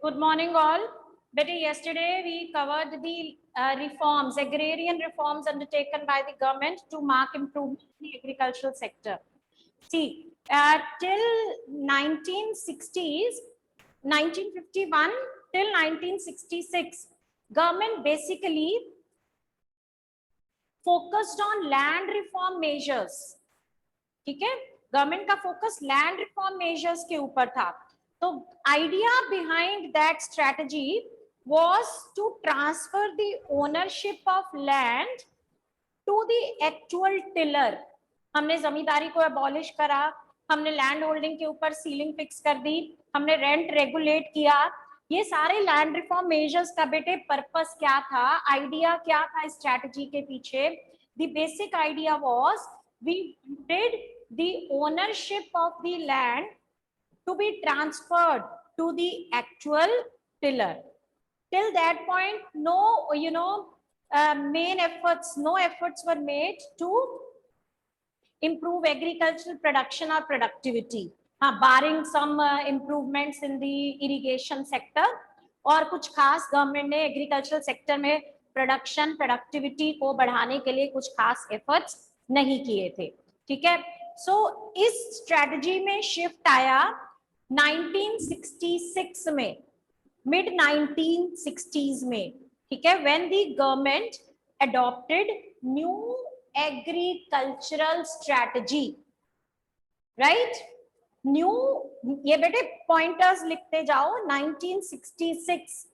Good morning, all. But yesterday we covered the reforms, agrarian reforms undertaken by the government to mark improvement in the agricultural sector. See, till 1960s, 1951 till 1966, government basically focused on land reform measures. ठीक है, government का focus land reform measures के ऊपर था. तो idea behind that strategy was to transfer the ownership of land to the actual tiller. हमने जमींदारी को abolish करा, हमने लैंड होल्डिंग के ऊपर सीलिंग फिक्स कर दी, हमने रेंट रेगुलेट किया. ये सारे लैंड रिफॉर्म मेजर्स का बेटे पर्पस क्या था, आइडिया क्या था स्ट्रेटजी के पीछे? The basic idea was we wanted the ownership of the land to be transferred to the actual tiller. Till that point, no efforts were made to improve agricultural production or productivity, barring some improvements in the irrigation sector. और कुछ खास government ने agricultural sector में production productivity को बढ़ाने के लिए कुछ खास एफर्ट्स नहीं किए थे. ठीक है, सो इस स्ट्रेटजी में शिफ्ट आया 1966 में, मिड 1960s में. ठीक है, when the government adopted new agricultural strategy, right? New, ये बेटे पॉइंटर्स लिखते जाओ. 1966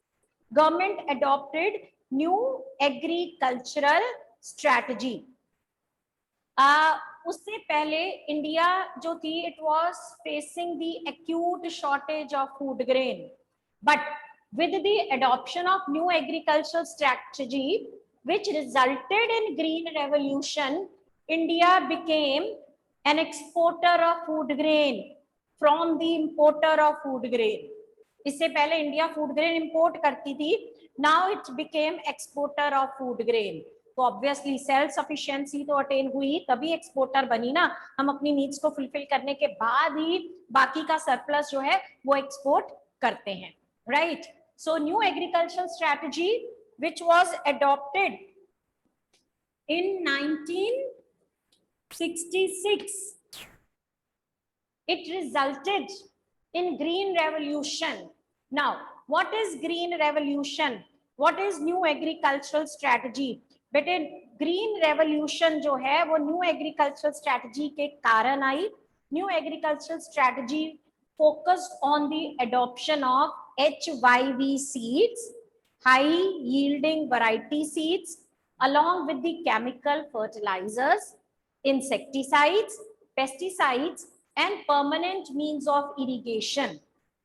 government adopted new agricultural strategy. उससे पहले इंडिया जो थी, it was facing the acute shortage of food grain, but with the adoption of new agricultural strategy which resulted in green revolution, India became an exporter of food grain from the importer of food grain. इससे पहले India food grain import करती थी, now it became exporter of food grain. तो obviously self sufficiency तो attain हुई, तभी exporter बनी ना. हम अपनी नीड्स को फुलफिल करने के बाद ही बाकी का सरप्लस जो है वो एक्सपोर्ट करते हैं, right? So new agricultural strategy which was adopted in 1966, it resulted in green revolution. Now what is green revolution, what is new agricultural strategy? बेटे ग्रीन रेवोल्यूशन जो है वो न्यू एग्रीकल्चरल स्ट्रेटजी के कारण आई. New agricultural strategy focused on the adoption of HYV seeds, high yielding variety seeds, along with the chemical fertilizers, insecticides, pesticides and permanent means of irrigation.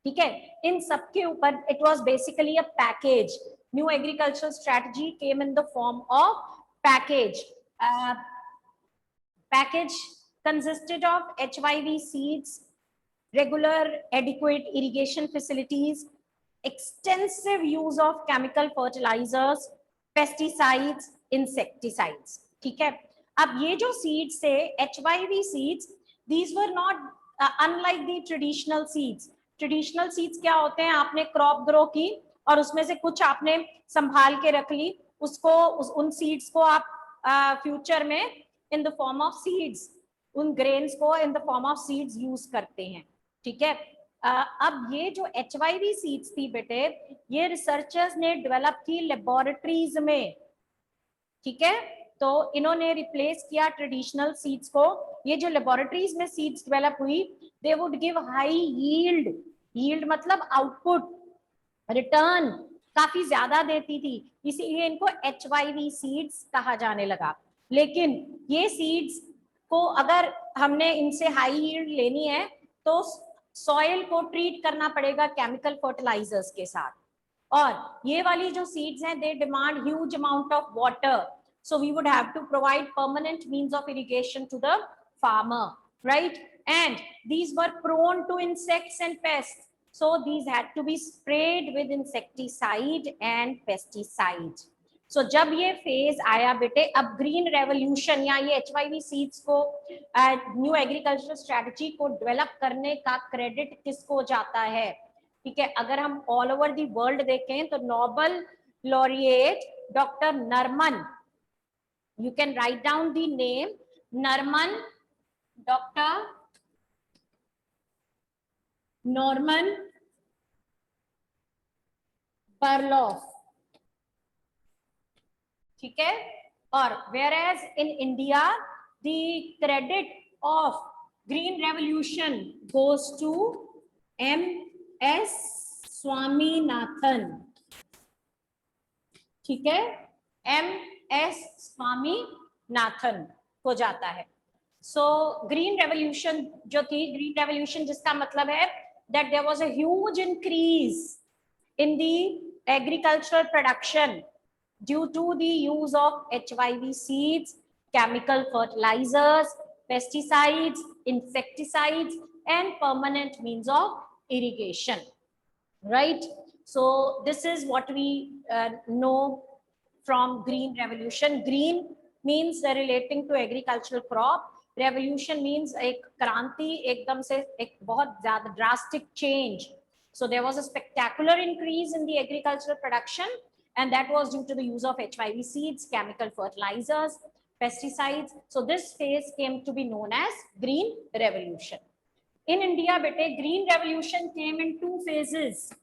ठीक है, इन सब के ऊपर it was basically a package. New agricultural strategy came in the form of package. Package consisted of HYV seeds, regular adequate irrigation facilities, extensive use of chemical fertilizers, pesticides, insecticides. ठीक है, अब ये जो seeds थे, HYV seeds, these were not unlike the traditional seeds. Traditional seeds क्या होते हैं, आपने क्रॉप ग्रो की और उसमें से कुछ आपने संभाल के रख ली, उसको उन सीड्स को आप फ्यूचर में in the form of seeds, उन ग्रेन्स को in the form of seeds use करते हैं. ठीक है, अब ये जो HYV सीड्स थी बेटे, ये रिसर्चर्स ने डेवलप की लेबोरेटरीज में. ठीक है, तो इन्होंने रिप्लेस किया ट्रेडिशनल सीड्स को. ये जो लेबोरेटरीज में सीड्स डेवलप हुई, they would give high yield. Yield मतलब आउटपुट, रिटर्न काफी ज्यादा देती थी, इसीलिए इनको HYV सीड्स कहा जाने लगा. लेकिन ये सीड्स को अगर हमने इनसे हाई यील्ड लेनी है तो सॉइल को ट्रीट करना पड़ेगा केमिकल फर्टिलाइजर्स के साथ. और ये वाली जो सीड्स हैं, they demand huge amount of water, so we would have to provide permanent means of irrigation to the farmer, right? And these were prone to insects and pests, so these had to be sprayed with insecticide and pesticide. So जब ये phase आया बेटे, अब green revolution या ये HYV seeds को new agricultural strategy को develop करने का क्रेडिट किसको जाता है? ठीक है, अगर हम ऑल ओवर दी वर्ल्ड देखें तो Nobel laureate doctor Nariman, you can write down the name Narman, Dr. Norman Barlow, ठीक है। और whereas in India the credit of green revolution goes to M.S. Swaminathan, ठीक है, M.S. स्वामीनाथन को जाता है। सो ग्रीन रेवोल्यूशन जो थी, ग्रीन रेवोल्यूशन जिसका मतलब है that there was a huge increase in the agricultural production due to the use of HYV seeds, chemical fertilisers, pesticides, insecticides and permanent means of irrigation, right? So this is what we know from green revolution. Green means relating to agricultural crop, revolution means एक क्रांति, एकदम से एक बहुत ज्यादा drastic change. So there was a spectacular increase in the agricultural production and that was due to the use of HYV seeds, chemical fertilizers, pesticides. So this phase came to be known as green revolution. In India, bete, green revolution came in two phases.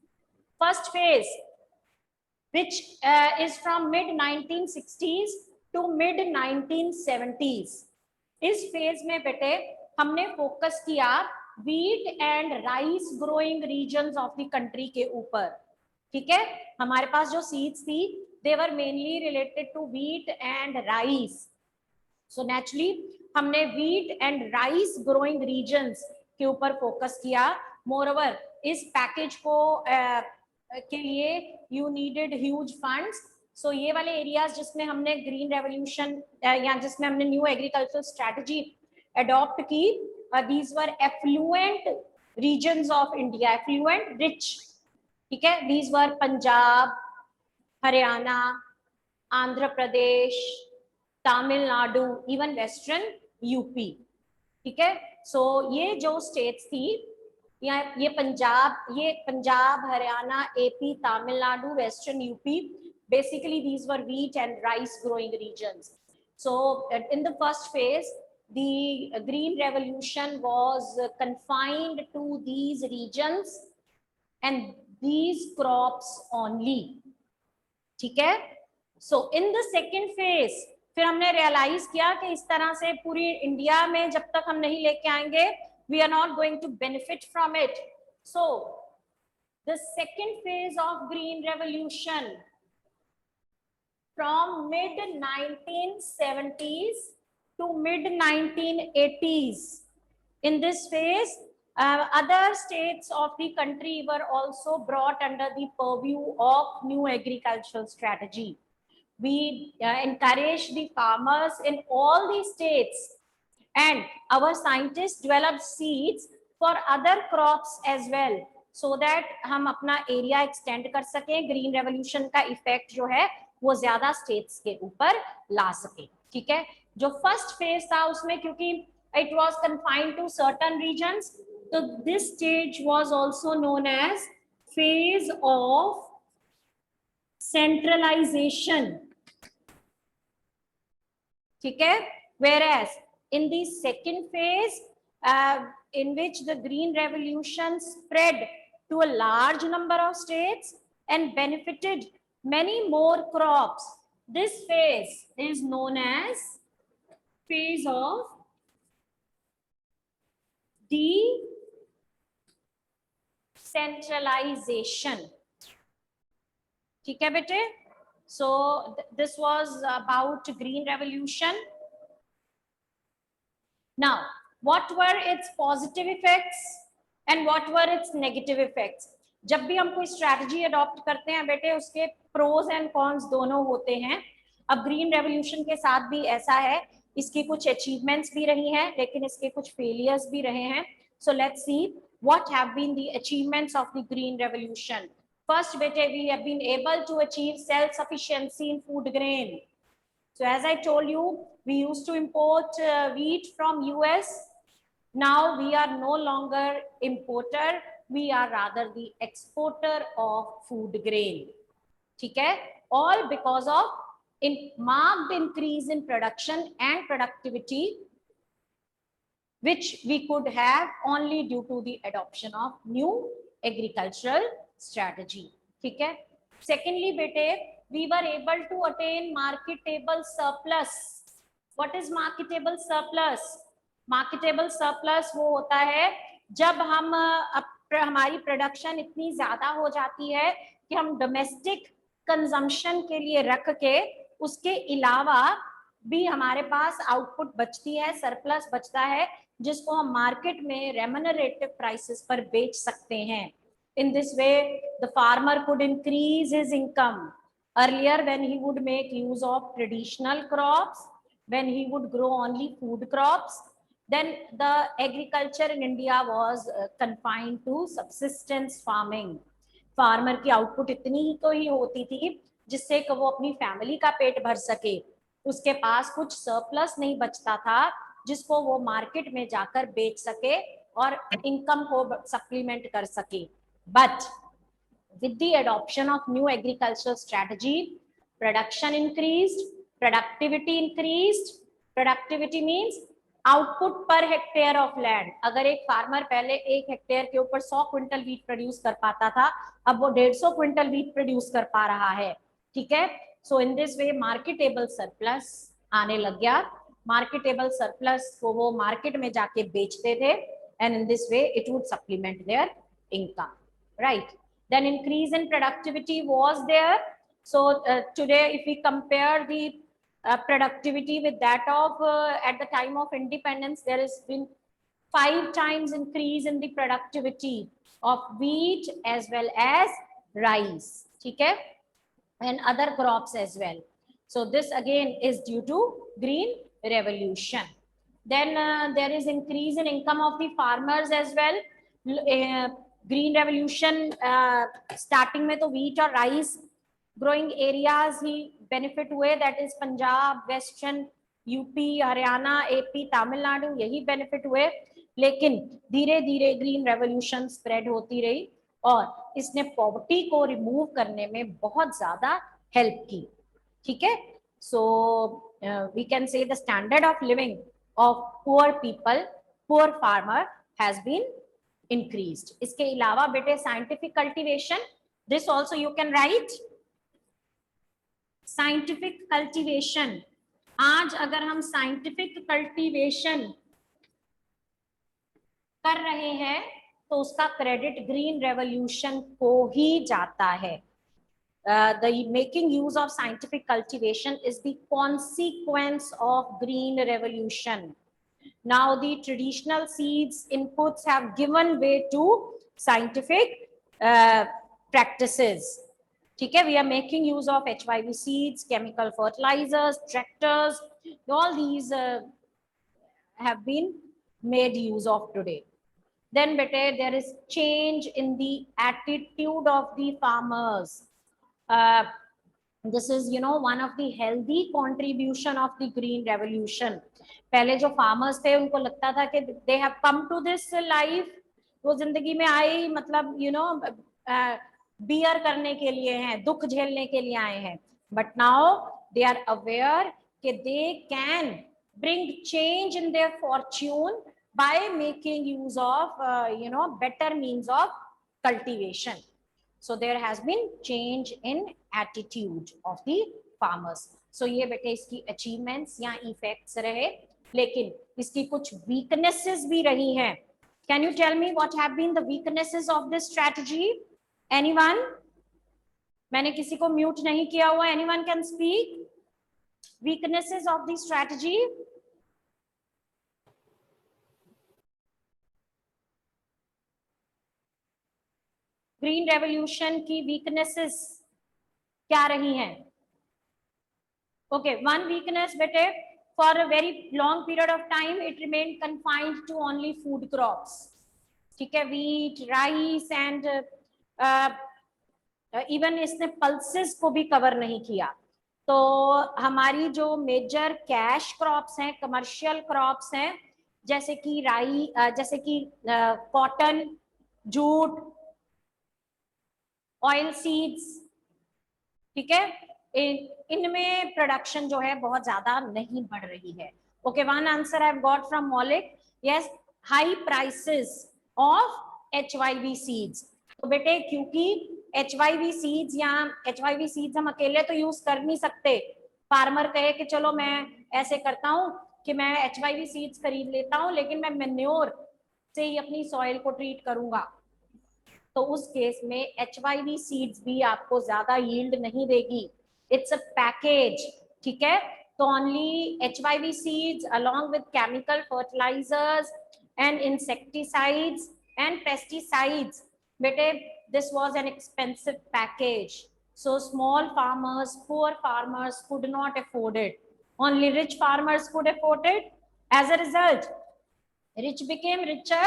First phase, which is from mid 1960s to mid 1970s. इस phase में बेटे हमने focus किया wheat and rice growing regions of the country के ऊपर, ठीक है। हमारे पास जो seeds थी they were mainly related to wheat and rice. So naturally हमने wheat and rice growing regions के ऊपर फोकस किया. Moreover, इस पैकेज को के लिए यू नीडेड ह्यूज फंड्स. सो ये वाले एरियाज जिसमें हमने ग्रीन रेवोल्यूशन या जिसमें हमने न्यू एग्रीकल्चरल स्ट्रेटजी अडॉप्ट की, these were affluent regions of India, affluent rich, ठीक है. These were Punjab, Haryana, Andhra Pradesh, Tamil Nadu, even western UP, ठीक है. सो ये जो स्टेट्स थी, ये Punjab, Haryana, AP, Tamil Nadu, western UP, basically these were wheat and rice growing regions. So in the first phase the green revolution was confined to these regions and these crops only, ठीक है. So in the second phase फिर हमने realize किया कि इस तरह से पूरी इंडिया में जब तक हम नहीं लेके आएंगे we are not going to benefit from it. So the second phase of green revolution from mid 1970s to mid 1980s, in this phase other states of the country were also brought under the purview of new agricultural strategy. We encouraged the farmers in all these states and our scientists developed seeds for other crops as well so that हम अपना area extend कर सकें, green revolution का effect जो है वो ज्यादा states के ऊपर ला सके, ठीक है. जो फर्स्ट फेज था उसमें क्योंकि it was confined to certain regions, तो this stage was also known as phase of centralization, ठीक है. whereas in the second phase in which the green revolution spread to a large number of states and benefited many more crops, this phase is known as phase of decentralization, ठीक है बेटे. So this was about green revolution. Now what were its positive effects and what were its negative effects? जब भी हम कोई strategy adopt करते हैं बेटे उसके प्रोज एंड कॉन्स दोनों होते हैं. अब ग्रीन रेवोल्यूशन के साथ भी ऐसा है, इसकी कुछ अचीवमेंट्स भी रही हैं लेकिन इसके कुछ फेलियर्स भी रहे हैं. So let's see what have been the achievements of the green revolution. First, bete, we have been able to achieve self-sufficiency in food grain. So as I told you, we used to import wheat from US. Now we are no longer importer. we are rather the exporter of food grain. ठीक है, all because of in marked increase in production and productivity which we could have only due to the adoption of new agricultural strategy. ठीक है, secondly बेटे, we were able to attain marketable surplus. What is marketable surplus? Marketable surplus वो होता है जब हम हमारी production इतनी ज्यादा हो जाती है कि हम डोमेस्टिक कंजम्पशन के लिए रख के उसके अलावा भी हमारे पास आउटपुट बचती है, सरप्लस बचता है, जिसको हम मार्केट में रेम्यूनरेटिव प्राइसेस पर बेच सकते हैं. In this way, the farmer could increase his income. Earlier, when he would make use of traditional crops, when he would grow only food crops, then the agriculture in India was confined to subsistence farming. Farmer की output इतनी ही तो ही होती थी जिससे कि वो अपनी family का पेट भर सके. उसके पास कुछ सरप्लस नहीं बचता था जिसको वो मार्केट में जाकर बेच सके और इनकम को सप्लीमेंट कर सके. But with the adoption of new agricultural strategy, production increased, productivity increased. Productivity means output per hectare of land. अगर एक फार्मर पहले 1 हेक्टेयर के ऊपर 100 क्विंटल वीट प्रोड्यूस कर पाता था, अब वो 150 क्विंटल वीट प्रोड्यूस कर पा रहा है. ठीक है, so in this way marketable surplus आने लग गया. मार्केटेबल सरप्लस को वो मार्केट में जाके बेचते थे and in this way it would supplement there income, right. Then increase in productivity was there. So today if we compare the productivity with that of at the time of independence, there has been 5 times increase in the productivity of wheat as well as rice. ठीक है, and other crops as well. So this again is due to green revolution. Then there is increase in income of the farmers as well. Green revolution starting में तो wheat और rice growing areas ही benefit हुए, that is Punjab, western UP, Haryana, AP, Tamil Nadu, यही benefit हुए. लेकिन धीरे धीरे green revolution spread होती रही और इसने पॉवर्टी को रिमूव करने में बहुत ज्यादा हेल्प की. ठीक है, so we can say the standard of living of poor people, poor farmer has been increased. इसके अलावा बेटे scientific cultivation, this also you can write. Scientific cultivation, आज अगर हम साइंटिफिक कल्टीवेशन कर रहे हैं तो उसका क्रेडिट ग्रीन रेवोल्यूशन को ही जाता है. The making use of scientific cultivation is the consequence of green revolution. Now the traditional seeds inputs have given way to scientific practices. ठीक है, we are making use of HYV seeds, chemical fertilizers, tractors, all these have been made use of today. Then bete there is change in the attitude of the farmers. This is one of the healthy contribution of the green revolution. पहले जो farmers थे उनको लगता था कि they have come to this life, वो जिंदगी में आए मतलब बियर करने के लिए हैं, दुख झेलने के लिए आए हैं. But now they are aware कि they can bring change in their fortune by making use of better means of cultivation. So there has been change in attitude of the farmers. So ये बेटे इसकी achievements या effects रहे, लेकिन इसकी कुछ weaknesses भी रही हैं. Can you tell me what have been the weaknesses of this strategy? Anyone? मैंने किसी को mute नहीं किया हुआ. Anyone can speak? Weaknesses of the strategy? Green revolution की वीकनेसेस क्या रही हैं? ओके, वन वीकनेस बेटे, for a very long period of time it remained confined to only food crops. ठीक है, व्हीट, राइस एंड इवन इसने pulses को भी कवर नहीं किया. तो हमारी जो मेजर कैश क्रॉप्स हैं, कमर्शियल क्रॉप्स हैं, जैसे कि कॉटन, जूट, ऑयल सीड्स, ठीक है, इनमें प्रोडक्शन जो है बहुत ज्यादा नहीं बढ़ रही है. Okay, one answer I got from Moulik. Yes, high prices of HYV seeds. तो बेटे क्योंकि HYV सीड्स या HYV सीड्स हम अकेले तो यूज कर नहीं सकते. फार्मर कहे कि चलो मैं ऐसे करता हूँ कि मैं HYV सीड्स खरीद लेता हूँ, लेकिन मैं मेन्योर से ही अपनी सॉइल को ट्रीट करूंगा, तो उस केस में HYV सीड्स भी आपको ज्यादा यील्ड नहीं देगी. इट्स अ पैकेज, ठीक है. तो only HYV seeds along with chemical fertilizers and insecticides and pesticides, बेटे this was an expensive package, so small farmers, poor farmers could not afford it. Only rich farmers could afford it. As a result, rich became richer,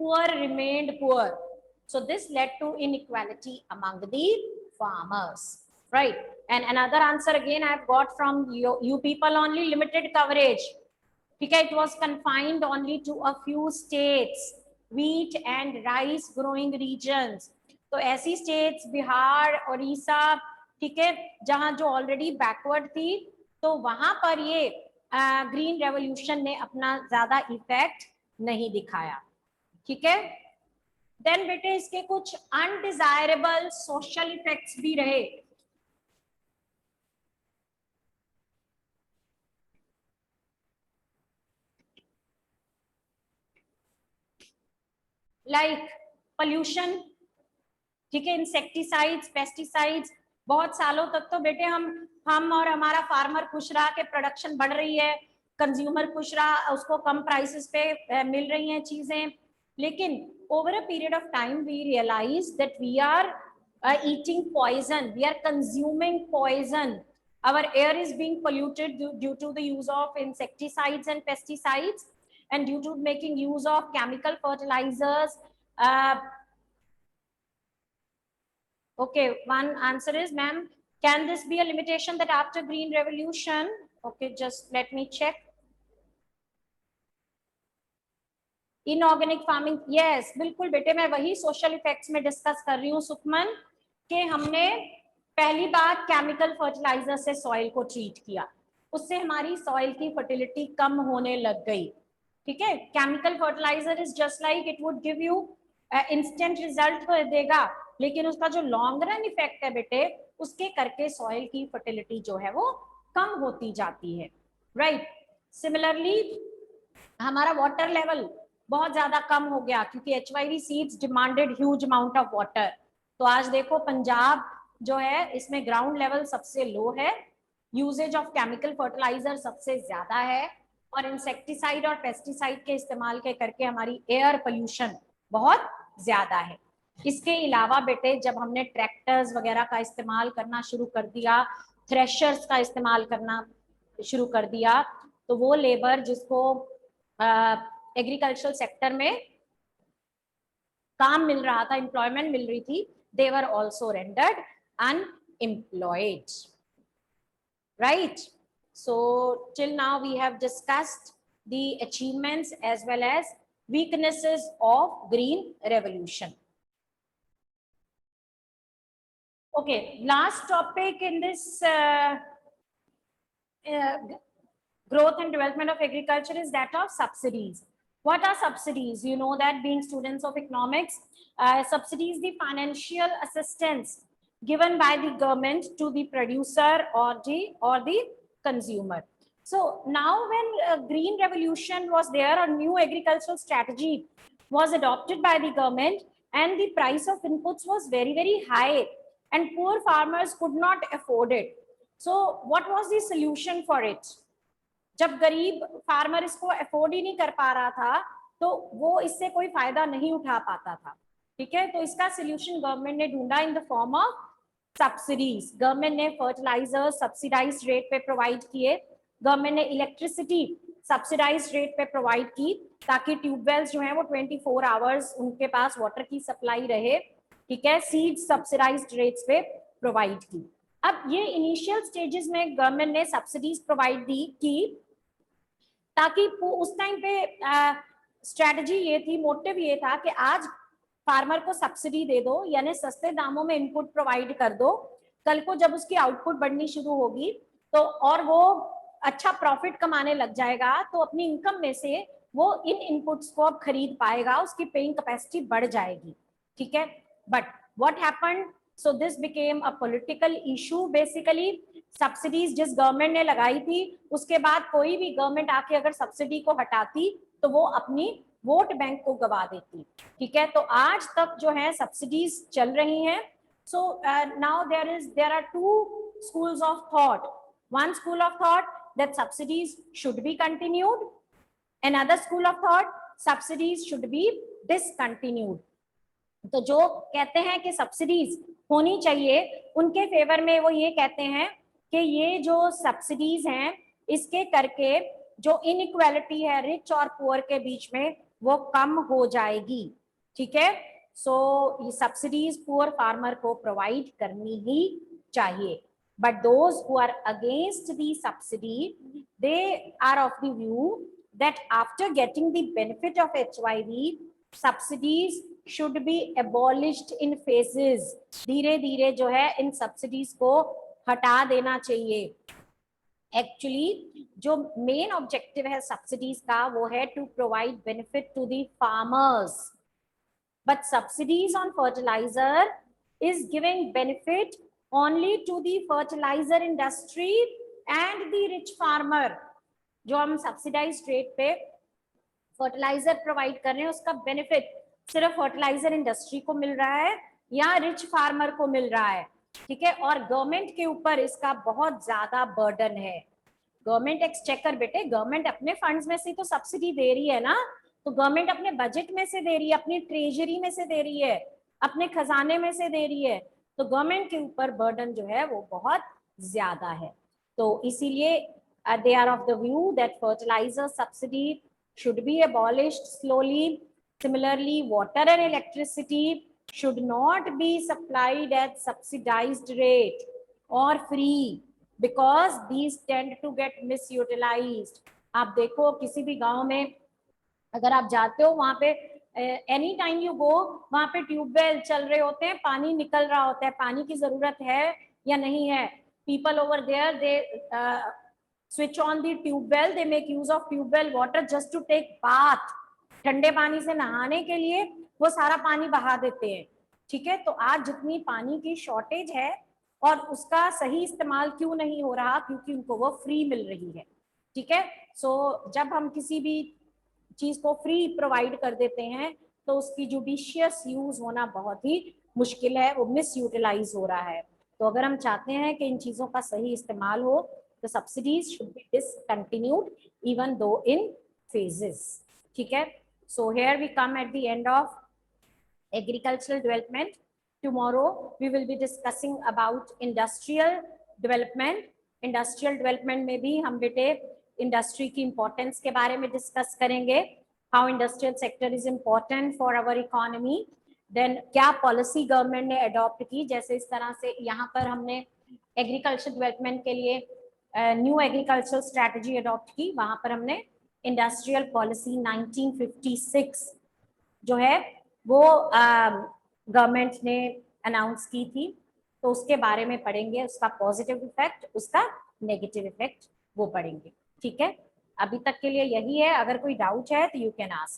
poor remained poor. So this led to inequality among the farmers, right? And another answer again I have got from you people, only limited coverage. Okay, it was confined only to a few states, wheat and rice growing regions. तो ऐसी states Bihar, Orissa, ठीक है, जहां जो already backward थी, तो वहां पर ये ग्रीन रेवोल्यूशन ने अपना ज्यादा इफेक्ट नहीं दिखाया. ठीक है. देन बेटे इसके कुछ अनडिजायरेबल सोशल इफेक्ट्स भी रहे. लाइक पोल्यूशन, ठीक है, इंसेक्टिसाइड्स, पेस्टिसाइड्स. बहुत सालों तक तो बेटे हम और हमारा फार्मर खुश रहा कि प्रोडक्शन बढ़ रही है, कंज्यूमर खुश रहा, उसको कम प्राइसेस पे मिल रही हैं चीजें. लेकिन over a period of time we realize that we are eating poison, we are consuming poison. Our air is being polluted due to the use of insecticides and pesticides, and due to making use of chemical fertilizers. Okay, one answer is, ma'am, can this be a limitation that after green revolution? Okay, just let me check. Inorganic farming, yes बिल्कुल बेटे, मैं वही social effects में discuss कर रही हूँ सुखमन, कि हमने पहली बार केमिकल फर्टिलाइजर से सॉइल को ट्रीट किया, उससे हमारी सॉइल की फर्टिलिटी कम होने लग गई. ठीक है, chemical fertiliser is just like it would give you instant result देगा, लेकिन उसका जो लॉन्ग रन इफेक्ट है बेटे, उसके करके सॉइल की फर्टिलिटी जो है वो कम होती जाती है. राइट. सिमिलरली हमारा वाटर लेवल बहुत ज्यादा कम हो गया, क्योंकि HYV seeds demanded huge amount of water. तो आज देखो पंजाब जो है इसमें ग्राउंड लेवल सबसे लो है, यूजेज ऑफ केमिकल फर्टिलाइजर सबसे ज्यादा है, और इंसेक्टिसाइड और पेस्टिसाइड के इस्तेमाल के करके हमारी एयर पोल्यूशन बहुत ज्यादा है. इसके अलावा बेटे जब हमने ट्रैक्टर्स वगैरह का इस्तेमाल करना शुरू कर दिया, थ्रेशर्स का इस्तेमाल करना शुरू कर दिया, तो वो लेबर जिसको एग्रीकल्चरल सेक्टर में काम मिल रहा था, एम्प्लॉयमेंट मिल रही थी, they were also rendered unemployed. Right. So till now we have discussed the achievements as well as weaknesses of green revolution. Okay, last topic in this growth and development of agriculture is that of subsidies. What are subsidies? You know that being students of economics, subsidies the financial assistance given by the government to the producer or the consumer. So now when green revolution was there, a new agricultural strategy was adopted by the government, and the price of inputs was very, very high, and poor farmers could not afford it. So what was the solution for it? जब गरीब farmer इसको afford ही नहीं कर पा रहा था, तो वो इससे कोई फायदा नहीं उठा पाता था. ठीक है, तो इसका सोल्यूशन गवर्नमेंट ने ढूंढा in the form of subsidies. Government ने फर्टिलाइजर सब्सिडाइज्ड रेट पे प्रोवाइड किए, गवर्नमेंट ने इलेक्ट्रिसिटी सब्सिडाइज्ड रेट पे प्रोवाइड की, ताकि ट्यूबवेल्स जो है वो 24 आवर्स उनके पास वाटर की सप्लाई रहे. ठीक है, सीड सब्सिडाइज्ड रेट्स पे प्रोवाइड की. अब ये इनिशियल स्टेजेस में गवर्नमेंट ने सब्सिडीज प्रोवाइड की, ताकि उस टाइम पे स्ट्रेटजी ये थी, मोटिव ये था कि आज फार्मर को सब्सिडी दे दो, यानी सस्ते दामों में इनपुट प्रोवाइड कर दो। कल को जब उसकी आउटपुट बढ़नी शुरू होगी तो और वो अच्छा प्रॉफिट कमाने लग जाएगा, तो अपनी इनकम में से वो इन इनपुट्स को अब खरीद पाएगा, उसकी पेइंग कैपेसिटी बढ़ जाएगी। ठीक है, but what happened, so this became a political issue basically. Subsidies जिस गवर्नमेंट ने लगाई थी, उसके बाद कोई भी गवर्नमेंट आके अगर सब्सिडी को हटाती तो वो अपनी वोट बैंक को गवा देती। ठीक है, तो आज तक जो है सब्सिडीज चल रही हैं। So now there are two schools of thought. One school of thought that subsidies should be continued. Another school of thought, subsidies should be discontinued. तो जो कहते हैं कि सब्सिडीज होनी चाहिए, उनके फेवर में वो ये कहते हैं कि ये जो सब्सिडीज हैं, इसके करके जो इनइक्वालिटी है रिच और पुअर के बीच में, वो कम हो जाएगी। ठीक है, सो ये सब्सिडीज पुअर फार्मर को प्रोवाइड करनी ही चाहिए। But those who are against the subsidy, they are of the view that after getting the benefit of HYV, subsidies should be abolished in phases. धीरे धीरे जो है इन सब्सिडीज को हटा देना चाहिए। एक्चुअली जो मेन ऑब्जेक्टिव है सब्सिडीज का, वो है to provide benefit to the farmers, but subsidies on fertilizer is giving benefit only to the fertilizer industry and the rich farmer. जो हम सब्सिडाइज्ड रेट पे फर्टिलाइजर प्रोवाइड कर रहे हैं, उसका बेनिफिट सिर्फ फर्टिलाइजर इंडस्ट्री को मिल रहा है या रिच फार्मर को मिल रहा है। ठीक है, और गवर्नमेंट के ऊपर इसका बहुत ज्यादा बर्डन है। गवर्नमेंट एक्सचेकर बेटे, गवर्नमेंट अपने फंड्स में से तो सब्सिडी दे रही है ना, तो गवर्नमेंट अपने बजट में से दे रही है, अपनी ट्रेजरी में से दे रही है, अपने खजाने में से दे रही है, तो गवर्नमेंट के ऊपर बर्डन जो है वो बहुत ज्यादा है। तो इसीलिए they are of the view that fertilizer subsidy should be abolished slowly. Similarly, water and electricity should not be supplied at subsidized rate or free because these tend to get misutilized. आप देखो किसी भी गांव में अगर आप जाते हो, वहां पे एनी टाइम यू गो, वहां पे ट्यूबवेल चल रहे होते हैं, पानी निकल रहा होता है, पानी की जरूरत है या नहीं है। People over there they switch on the tubewell, they make use of tubewell water just to take bath, ठंडे पानी से नहाने के लिए वो सारा पानी बहा देते हैं। ठीक है, तो आज जितनी पानी की शॉर्टेज है और उसका सही इस्तेमाल क्यों नहीं हो रहा, क्योंकि उनको वो फ्री मिल रही है। ठीक है, सो जब हम किसी भी चीज को फ्री प्रोवाइड कर देते हैं तो उसकी जुडिशियस यूज होना बहुत ही मुश्किल है, वो मिस यूटिलाइज हो रहा है। तो अगर हम चाहते हैं कि इन चीजों का सही इस्तेमाल हो, तो subsidies should be discontinued even though in phases. ठीक है, so here we come at the end of agricultural development. Tomorrow we will be discussing about industrial development. Industrial development में भी हम बेटे इंडस्ट्री की इंपॉर्टेंस के बारे में डिस्कस करेंगे, how industrial sector is important for our economy, then क्या पॉलिसी गवर्नमेंट ने अडॉप्ट की, जैसे इस तरह से यहाँ पर हमने एग्रीकल्चर डेवलपमेंट के लिए न्यू एग्रीकल्चर स्ट्रैटेजी अडॉप्ट की, वहां पर हमने इंडस्ट्रियल पॉलिसी 1956 जो है वो गवर्नमेंट ने अनाउंस की थी, तो उसके बारे में पढ़ेंगे, उसका पॉजिटिव इफेक्ट, उसका नेगेटिव इफेक्ट वो पढ़ेंगे। ठीक है, अभी तक के लिए यही है। अगर कोई डाउट है तो यू कैन आस्क।